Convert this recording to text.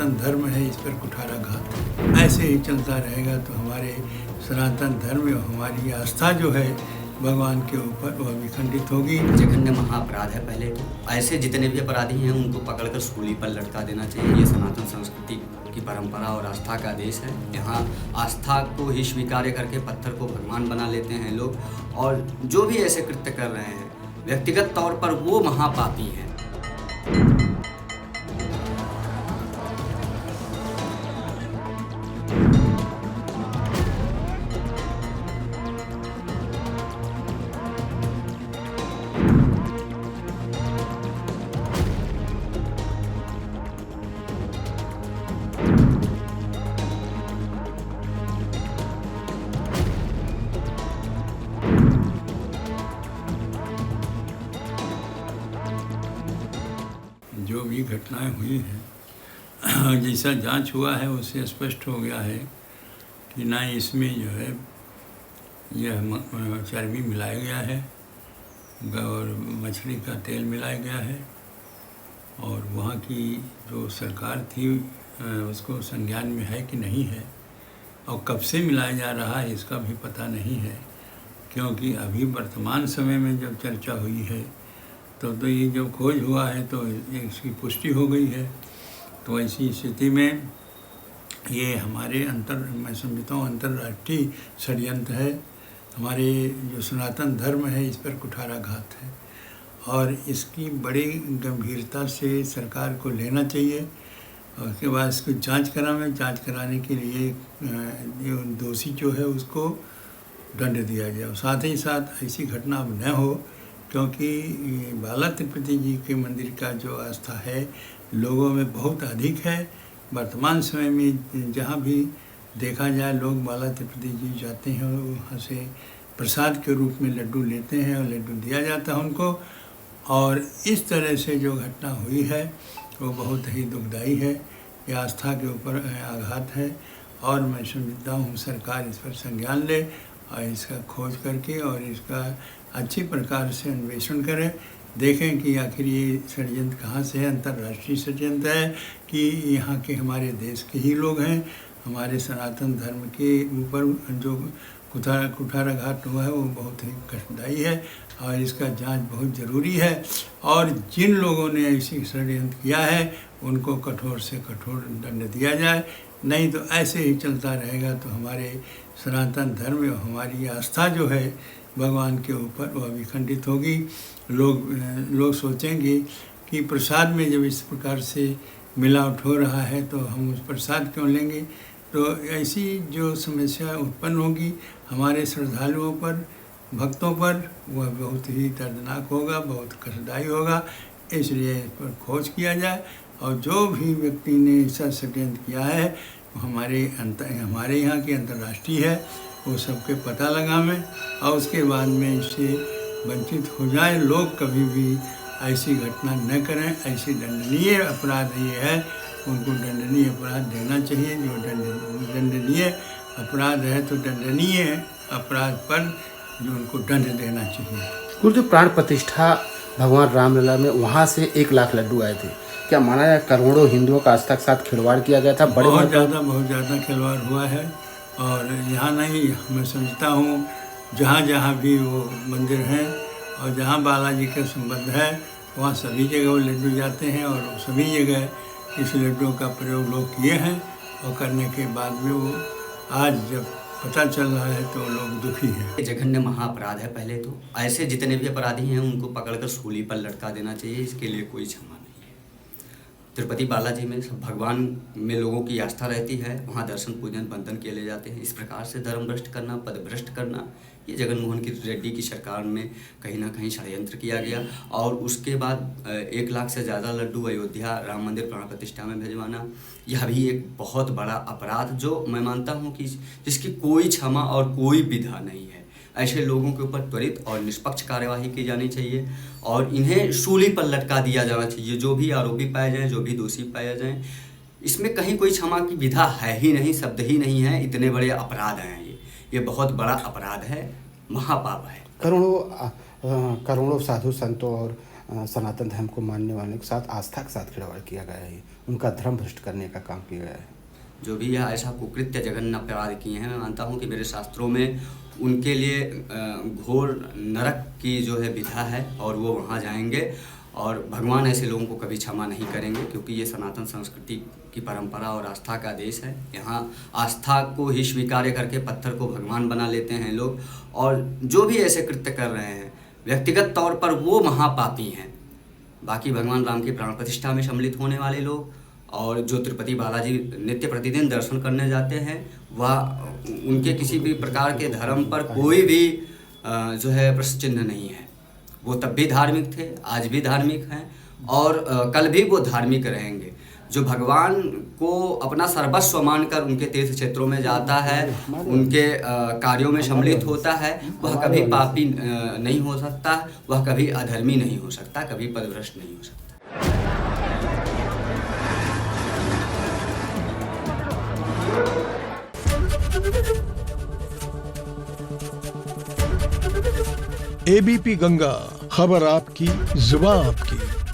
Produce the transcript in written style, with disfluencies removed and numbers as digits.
सनातन धर्म है, इस पर कुठाराघात है। ऐसे ही चलता रहेगा तो हमारे सनातन धर्म और हमारी आस्था जो है भगवान के ऊपर वह विखंडित होगी। जघन्य महाअपराध है। पहले तो ऐसे जितने भी अपराधी हैं उनको पकड़कर सूली पर लटका देना चाहिए। ये सनातन संस्कृति की परंपरा और आस्था का देश है। यहाँ आस्था को ही स्वीकार करके पत्थर को भगवान बना लेते हैं लोग, और जो भी ऐसे कृत्य कर रहे हैं व्यक्तिगत तौर पर वो महापापी हैं। जो भी घटनाएं हुई हैं, जैसा जांच हुआ है उससे स्पष्ट हो गया है कि ना इसमें जो है यह चर्बी मिलाया गया है और मछली का तेल मिलाया गया है, और वहाँ की जो सरकार थी उसको संज्ञान में है कि नहीं है, और कब से मिलाया जा रहा है इसका भी पता नहीं है। क्योंकि अभी वर्तमान समय में जब चर्चा हुई है तो ये जब खोज हुआ है तो इसकी पुष्टि हो गई है। तो ऐसी स्थिति में ये हमारे मैं समझता हूँ अंतर्राष्ट्रीय षड्यंत्र है। हमारे जो सनातन धर्म है इस पर कुठाराघात है, और इसकी बड़ी गंभीरता से सरकार को लेना चाहिए। और उसके बाद इसको जांच कराने के लिए जो दोषी जो है उसको दंड दिया जाए। साथ ही साथ ऐसी घटना अब न हो, क्योंकि बाला तिरुपति जी के मंदिर का जो आस्था है लोगों में बहुत अधिक है। वर्तमान समय में जहाँ भी देखा जाए लोग बाला तिरुपति जी जाते हैं और वहाँ से प्रसाद के रूप में लड्डू लेते हैं और लड्डू दिया जाता है उनको। और इस तरह से जो घटना हुई है वो बहुत ही दुखदाई है। ये आस्था के ऊपर आघात है, और मैं समझता हूँ सरकार इस पर संज्ञान ले और इसका खोज करके और इसका अच्छी प्रकार से अन्वेषण करें। देखें कि आखिर ये षड्यंत्र कहाँ से है। अंतर्राष्ट्रीय षड्यंत्र है कि यहाँ के हमारे देश के ही लोग हैं। हमारे सनातन धर्म के ऊपर जो कुठाराघात हुआ है वो बहुत ही कष्टदायी है, और इसका जांच बहुत ज़रूरी है। और जिन लोगों ने ऐसी षड्यंत्र किया है उनको कठोर से कठोर दंड दिया जाए, नहीं तो ऐसे ही चलता रहेगा तो हमारे सनातन धर्म और हमारी आस्था जो है भगवान के ऊपर वह विखंडित होगी। लोग सोचेंगे कि प्रसाद में जब इस प्रकार से मिलावट हो रहा है तो हम उस प्रसाद क्यों लेंगे। तो ऐसी जो समस्या उत्पन्न होगी हमारे श्रद्धालुओं पर, भक्तों पर, वह बहुत ही दर्दनाक होगा, बहुत कष्टदायी होगा। इसलिए इस पर खोज किया जाए, और जो भी व्यक्ति ने ऐसा षड्यंत्र किया है वो हमारे यहाँ की अंतर्राष्ट्रीय है, वो सबके पता लगावें और उसके बाद में इससे वंचित हो जाए। लोग कभी भी ऐसी घटना न करें। ऐसी दंडनीय अपराध ये है, उनको दंडनीय अपराध देना चाहिए। जो दंडनीय अपराध है तो दंडनीय अपराध पर जो उनको दंड देना चाहिए। कुल जो प्राण प्रतिष्ठा भगवान रामलला में वहाँ से 1 लाख लड्डू आए थे, क्या माना जाए करोड़ों हिंदुओं का आस्था के साथ खिलवाड़ किया गया था? बहुत ज़्यादा खिलवाड़ हुआ है। और यहाँ नहीं, मैं समझता हूँ जहाँ जहाँ भी वो मंदिर हैं और जहाँ बालाजी का संबंध है वहाँ सभी जगह वो लड्डू जाते हैं, और सभी जगह इस लड्डू का प्रयोग लोग किए हैं। और करने के बाद में वो आज जब पता चल रहा है तो लोग दुखी हैं। जघन्य महाअपराध है। पहले तो ऐसे जितने भी अपराधी हैं उनको पकड़कर सूली पर लटका देना चाहिए। इसके लिए कोई क्षमा नहीं है। तिरुपति बालाजी में सब भगवान में लोगों की आस्था रहती है, वहाँ दर्शन पूजन बंधन किए ले जाते हैं। इस प्रकार से धर्म भ्रष्ट करना, पद भ्रष्ट करना, ये जगनमोहन रेड्डी की सरकार में कहीं ना कहीं षड्यंत्र किया गया। और उसके बाद 1 लाख से ज़्यादा लड्डू अयोध्या राम मंदिर प्राण प्रतिष्ठा में भिजवाना, यह भी एक बहुत बड़ा अपराध जो मैं मानता हूँ कि जिसकी कोई क्षमा और कोई विधा नहीं है। ऐसे लोगों के ऊपर त्वरित और निष्पक्ष कार्यवाही की जानी चाहिए और इन्हें सूली पर लटका दिया जाना चाहिए। जो भी आरोपी पाए जाएं, जो भी दोषी पाए जाएं, इसमें कहीं कोई क्षमा की विधा है ही नहीं, शब्द ही नहीं है। इतने बड़े अपराध हैं ये बहुत बड़ा अपराध है, महापाप है। करोड़ों साधु संतों और सनातन धर्म को मानने वालों के साथ आस्था के साथ खिलवाड़ किया गया है, उनका धर्म भ्रष्ट करने का काम किया गया है। जो भी यह ऐसा कुकृत्य जघन्य अपराध किए हैं, मैं मानता हूँ कि मेरे शास्त्रों में उनके लिए घोर नरक की जो है विधा है और वो वहाँ जाएंगे और भगवान ऐसे लोगों को कभी क्षमा नहीं करेंगे, क्योंकि ये सनातन संस्कृति की परंपरा और आस्था का देश है। यहाँ आस्था को ही स्वीकार करके पत्थर को भगवान बना लेते हैं लोग, और जो भी ऐसे कृत्य कर रहे हैं व्यक्तिगत तौर पर वो महापापी हैं। बाकी भगवान राम की प्राण प्रतिष्ठा में सम्मिलित होने वाले लोग और जो तिरुपति बालाजी नित्य प्रतिदिन दर्शन करने जाते हैं, वह उनके किसी भी प्रकार के धर्म पर कोई भी जो है प्रश्न चिन्ह नहीं है। वो तब भी धार्मिक थे, आज भी धार्मिक हैं और कल भी वो धार्मिक रहेंगे। जो भगवान को अपना सर्वस्व मानकर उनके तीर्थ क्षेत्रों में जाता है, उनके कार्यों में सम्मिलित होता है, वह कभी पापी नहीं हो सकता, वह कभी अधर्मी नहीं हो सकता, कभी पदभ्रष्ट नहीं हो सकता। एबीपी गंगा, खबर आपकी, जुबान आपकी।